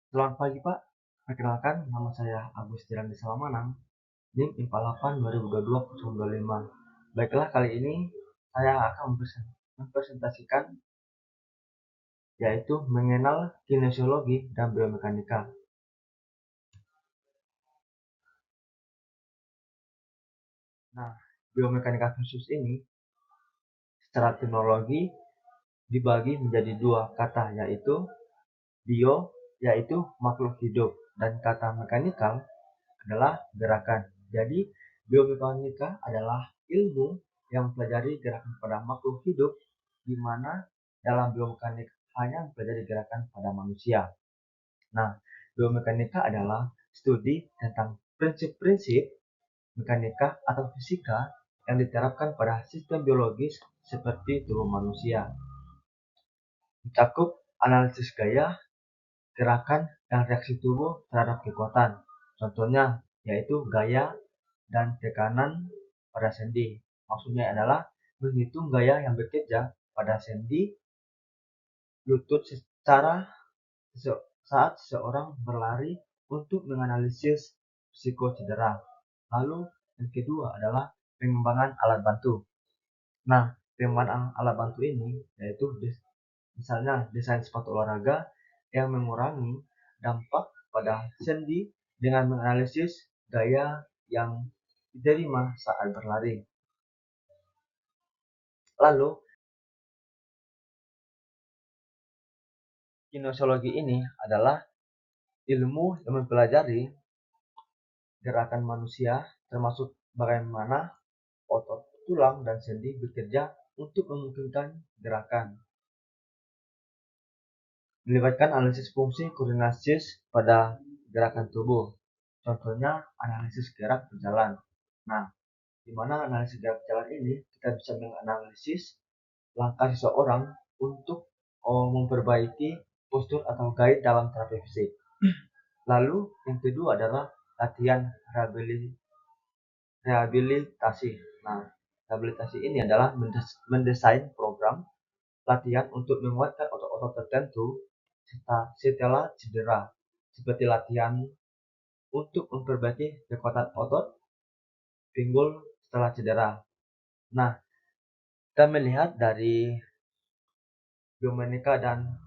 Selamat pagi Pak, perkenalkan nama saya Agus Tirandi Salamanang, NIM IPA 8 2022-025. Baiklah, kali ini saya akan mempresentasikan yaitu mengenal kinesiologi dan biomekanika. Nah, biomekanika khusus ini secara teknologi dibagi menjadi dua kata, yaitu bio yaitu makhluk hidup dan kata mekanikal adalah gerakan. Jadi, biomekanika adalah ilmu yang mempelajari gerakan pada makhluk hidup, di mana dalam biomekanika hanya mempelajari gerakan pada manusia. Nah, biomekanika adalah studi tentang prinsip-prinsip mekanika atau fisika yang diterapkan pada sistem biologis seperti tubuh manusia. Mencakup analisis gaya, gerakan, dan reaksi tubuh terhadap kekuatan. Contohnya yaitu gaya dan tekanan pada sendi. Maksudnya adalah menghitung gaya yang bekerja pada sendi lutut saat seseorang berlari untuk menganalisis risiko cedera. Lalu yang kedua adalah pengembangan alat bantu. Nah, pengembangan alat bantu ini yaitu misalnya desain sepatu olahraga yang mengurangi dampak pada sendi dengan menganalisis gaya yang diterima saat berlari. Lalu, kinesiologi ini adalah ilmu yang mempelajari gerakan manusia, termasuk bagaimana otot, tulang, dan sendi bekerja untuk memungkinkan gerakan. Melibatkan analisis fungsi koordinasi pada gerakan tubuh. Contohnya analisis gerak berjalan. Nah, di mana analisis gerak berjalan ini kita bisa menganalisis langkah seseorang untuk memperbaiki postur atau gait dalam terapi fisik. Lalu yang kedua adalah latihan rehabilitasi. Nah, rehabilitasi ini adalah mendesain program latihan untuk menguatkan otot-otot tertentu setelah cedera, seperti latihan untuk memperbaiki kekuatan otot pinggul setelah cedera. Nah, kita melihat dari biomekanika dan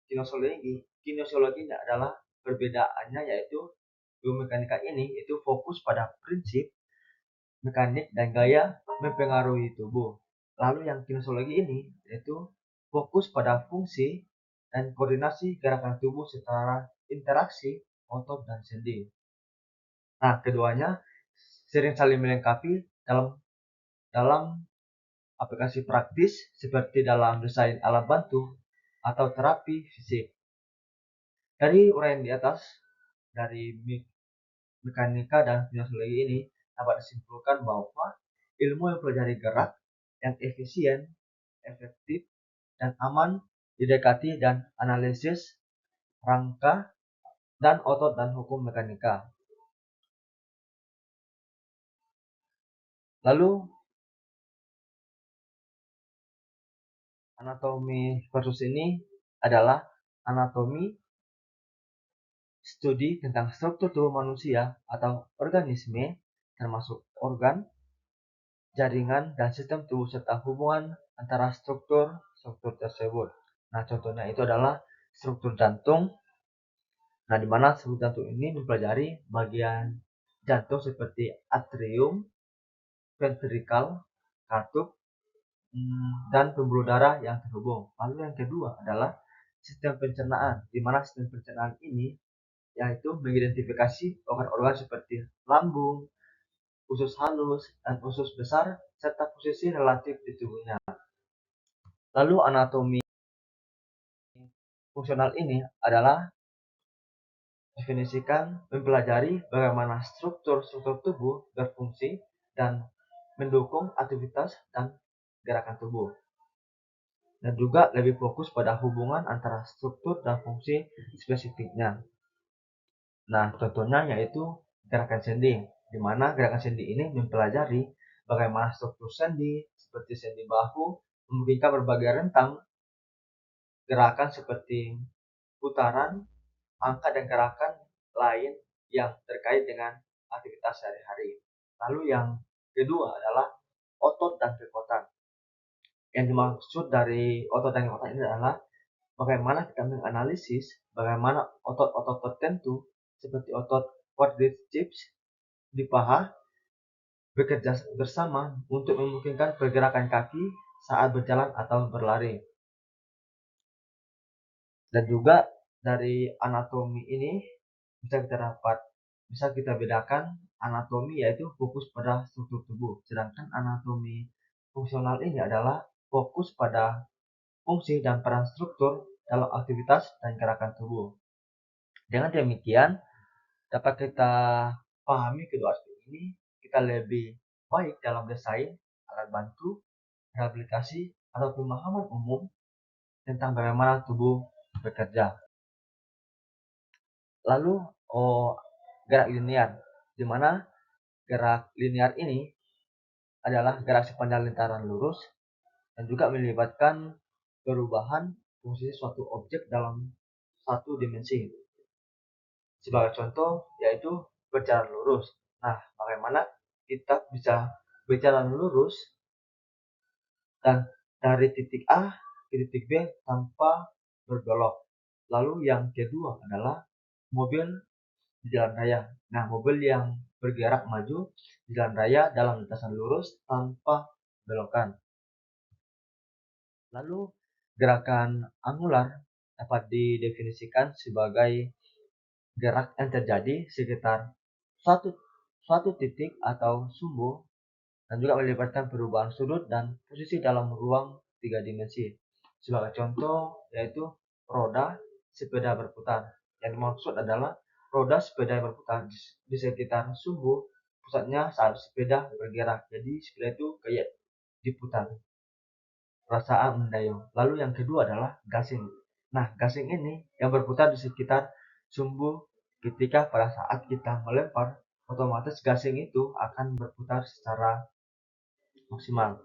kinesiologi adalah perbedaannya, yaitu biomekanika ini itu fokus pada prinsip mekanik dan gaya mempengaruhi tubuh. Lalu yang kinesiologi ini yaitu fokus pada fungsi dan koordinasi gerakan tubuh secara interaksi otot dan sendi. Nah, keduanya sering saling melengkapi dalam aplikasi praktis seperti dalam desain alat bantu atau terapi fisik. Dari uraian di atas, dari mekanika dan kinesiologi ini dapat disimpulkan bahwa ilmu yang mempelajari gerak yang efisien, efektif, dan aman didekati dan analisis rangka dan otot dan hukum mekanika. Lalu anatomi versus ini adalah anatomi studi tentang struktur tubuh manusia atau organisme, termasuk organ, jaringan, dan sistem tubuh serta hubungan antara struktur tersebut. Nah, contohnya itu adalah struktur jantung. Nah, di mana struktur jantung ini mempelajari bagian jantung seperti atrium, ventrikel, katup, dan pembuluh darah yang terhubung. Lalu yang kedua adalah sistem pencernaan, di mana sistem pencernaan ini yaitu mengidentifikasi organ-organ seperti lambung, usus halus, dan usus besar, serta posisi relatif di tubuhnya. Lalu anatomi fungsional ini adalah definisikan mempelajari bagaimana struktur tubuh berfungsi dan mendukung aktivitas dan gerakan tubuh. Dan juga lebih fokus pada hubungan antara struktur dan fungsi spesifiknya. Nah, contohnya yaitu gerakan sendi, di mana gerakan sendi ini mempelajari bagaimana struktur sendi seperti sendi bahu memungkinkan berbagai rentang gerakan seperti putaran, angka dan gerakan lain yang terkait dengan aktivitas sehari-hari. Lalu yang kedua adalah otot dan kekuatan. Yang dimaksud dari otot dan kekuatan ini adalah bagaimana kita menganalisis bagaimana otot-otot tertentu seperti otot quadriceps di paha bekerja bersama untuk memungkinkan pergerakan kaki saat berjalan atau berlari. Dan juga dari anatomi ini bisa kita bedakan anatomi yaitu fokus pada struktur tubuh, sedangkan anatomi fungsional ini adalah fokus pada fungsi dan peran struktur dalam aktivitas dan gerakan tubuh. Dengan demikian, dapat kita pahami kedua aspek ini, kita lebih baik dalam desain, alat bantu, rehabilitasi, atau pemahaman umum tentang bagaimana tubuh bekerja. Lalu, gerak linear, di mana gerak linear ini adalah gerak sepanjang lingkaran lurus dan juga melibatkan perubahan fungsi suatu objek dalam satu dimensi. Sebagai contoh, yaitu berjalan lurus. Nah, bagaimana kita bisa berjalan lurus dan dari titik A ke titik B tanpa berbelok. Lalu yang kedua adalah mobil di jalan raya. Nah, mobil yang bergerak maju di jalan raya dalam lintasan lurus tanpa belokan. Lalu gerakan angular dapat didefinisikan sebagai gerak yang terjadi sekitar suatu titik atau sumbu dan juga melibatkan perubahan sudut dan posisi dalam ruang 3 dimensi. Sebagai contoh yaitu roda sepeda berputar. Yang dimaksud adalah roda sepeda berputar di sekitar sumbu pusatnya saat sepeda bergerak. Jadi sepeda itu kayak diputar. Perasaan mendayung. Lalu yang kedua adalah gasing. Nah, gasing ini yang berputar di sekitar sumbu ketika pada saat kita melempar, otomatis gasing itu akan berputar secara maksimal.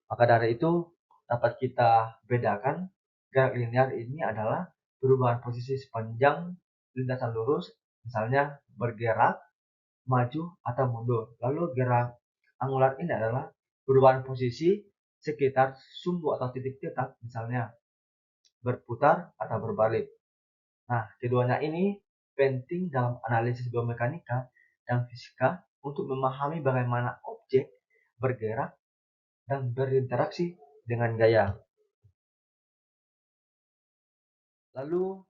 Maka dari itu dapat kita bedakan gerak linear ini adalah perubahan posisi sepanjang lintasan lurus, misalnya bergerak, maju, atau mundur. Lalu gerak angular ini adalah perubahan posisi sekitar sumbu atau titik tetap, misalnya berputar atau berbalik. Nah, keduanya ini penting dalam analisis biomekanika dan fisika untuk memahami bagaimana objek bergerak dan berinteraksi dengan gaya. Lalu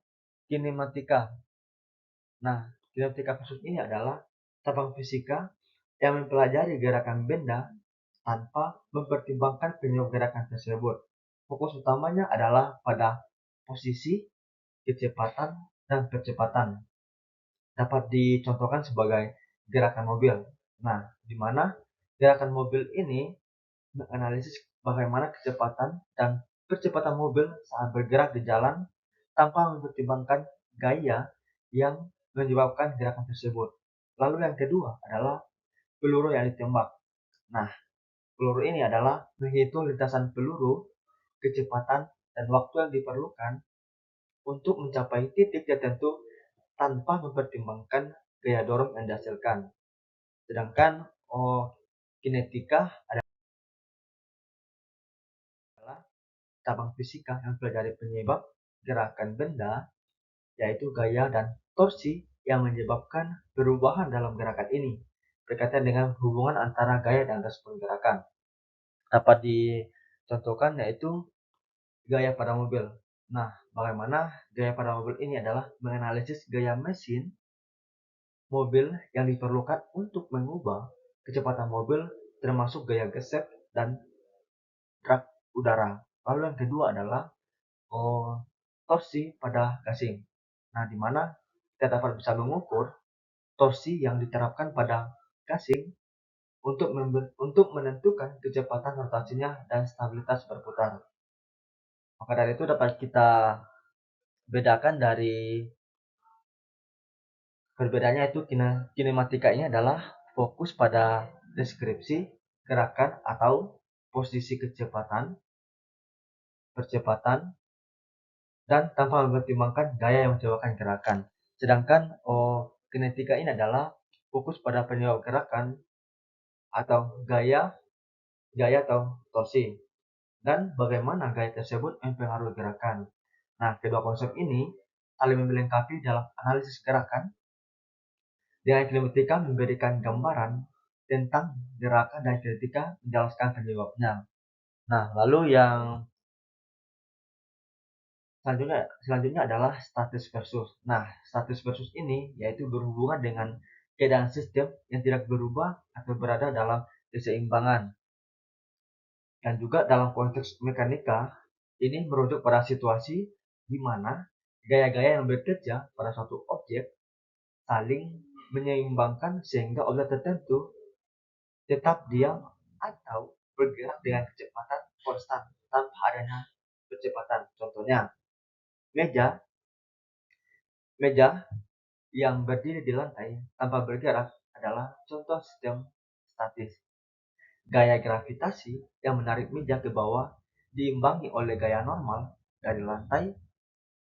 kinematika. Nah, kinematika khusus ini adalah cabang fisika yang mempelajari gerakan benda tanpa mempertimbangkan penyebab gerakan tersebut. Fokus utamanya adalah pada posisi, kecepatan, dan percepatan. Dapat dicontohkan sebagai gerakan mobil. Nah, di mana gerakan mobil ini menganalisis bagaimana kecepatan dan percepatan mobil saat bergerak di jalan tanpa mempertimbangkan gaya yang menyebabkan gerakan tersebut. Lalu yang kedua adalah peluru yang ditembak. Nah, peluru ini adalah menghitung lintasan peluru, kecepatan, dan waktu yang diperlukan untuk mencapai titik tertentu tanpa mempertimbangkan gaya dorong yang dihasilkan. Sedangkan kinetika adalah cabang fisika yang mempelajari penyebab gerakan benda, yaitu gaya dan torsi yang menyebabkan perubahan dalam gerakan ini berkaitan dengan hubungan antara gaya dan respon gerakan. Dapat dicontohkan yaitu gaya pada mobil. Nah, bagaimana gaya pada mobil ini adalah menganalisis gaya mesin mobil yang diperlukan untuk mengubah kecepatan mobil termasuk gaya gesek dan drag udara. Lalu yang kedua adalah torsi pada gasing. Nah, di mana kita dapat bisa mengukur torsi yang diterapkan pada gasing untuk menentukan kecepatan rotasinya dan stabilitas berputar. Maka dari itu dapat kita bedakan dari perbedaannya itu kinematika ini adalah fokus pada deskripsi gerakan atau posisi kecepatan, percepatan, dan tanpa mempertimbangkan gaya yang menyebabkan gerakan. Sedangkan kinetika ini adalah fokus pada penyebab gerakan atau gaya gaya atau torsi dan bagaimana gaya tersebut mempengaruhi gerakan. Nah, kedua konsep ini saling melengkapi dalam analisis gerakan dengan kinetika memberikan gambaran tentang gerakan dan kinetika menjelaskan penyebabnya. Nah, lalu yang selanjutnya adalah status versus. Nah, status versus ini yaitu berhubungan dengan keadaan sistem yang tidak berubah atau berada dalam keseimbangan. Dan juga dalam konteks mekanika, ini merujuk pada situasi di mana gaya-gaya yang bekerja pada suatu objek saling menyeimbangkan sehingga objek tertentu tetap diam atau bergerak dengan kecepatan konstan tanpa adanya percepatan. Contohnya, meja meja yang berdiri di lantai tanpa bergerak adalah contoh sistem statis. Gaya gravitasi yang menarik meja ke bawah diimbangi oleh gaya normal dari lantai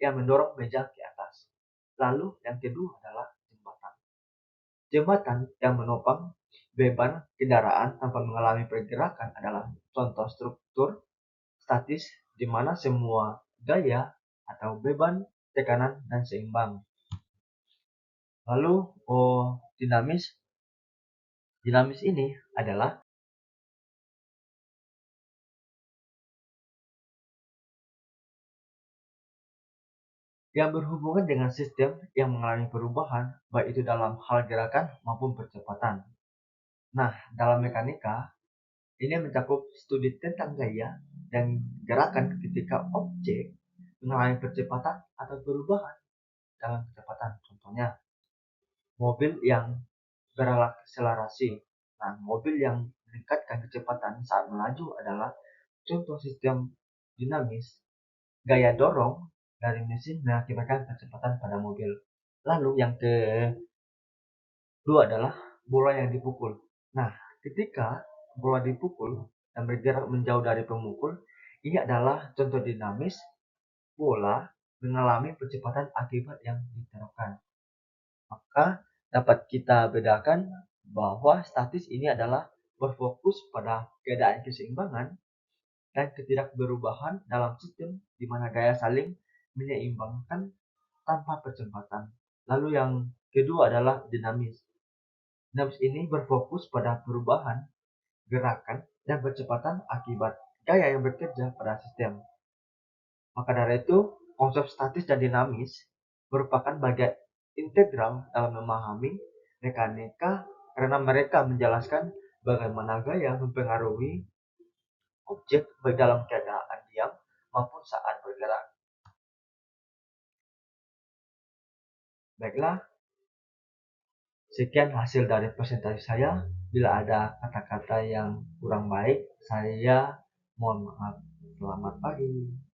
yang mendorong meja ke atas. Lalu yang kedua adalah jembatan. Jembatan yang menopang beban kendaraan tanpa mengalami pergerakan adalah contoh struktur statis di mana semua gaya atau beban, tekanan, dan seimbang. Lalu dinamis. Dinamis ini adalah yang berhubungan dengan sistem yang mengalami perubahan, baik itu dalam hal gerakan maupun percepatan. Nah, dalam mekanika, ini mencakup studi tentang gaya dan gerakan ketika objek mengalami percepatan atau perubahan dalam kecepatan. Contohnya, mobil yang berakselerasi. Nah, mobil yang meningkatkan kecepatan saat melaju adalah contoh sistem dinamis. Gaya dorong dari mesin mengakibatkan kecepatan pada mobil. Lalu yang kedua adalah bola yang dipukul. Nah, ketika bola dipukul dan bergerak menjauh dari pemukul, ini adalah contoh dinamis bola mengalami percepatan akibat yang diterapkan. Maka dapat kita bedakan bahwa statis ini adalah berfokus pada keadaan keseimbangan dan ketidakberubahan dalam sistem di mana gaya saling menyeimbangkan tanpa percepatan. Lalu yang kedua adalah dinamis. Dinamis ini berfokus pada perubahan, gerakan, dan percepatan akibat gaya yang bekerja pada sistem. Maka dari itu, konsep statis dan dinamis merupakan bagian integral dalam memahami mekanika karena mereka menjelaskan bagaimana gaya mempengaruhi objek baik dalam keadaan diam maupun saat bergerak. Baiklah, sekian hasil dari presentasi saya. Bila ada kata-kata yang kurang baik, saya mohon maaf. Selamat pagi.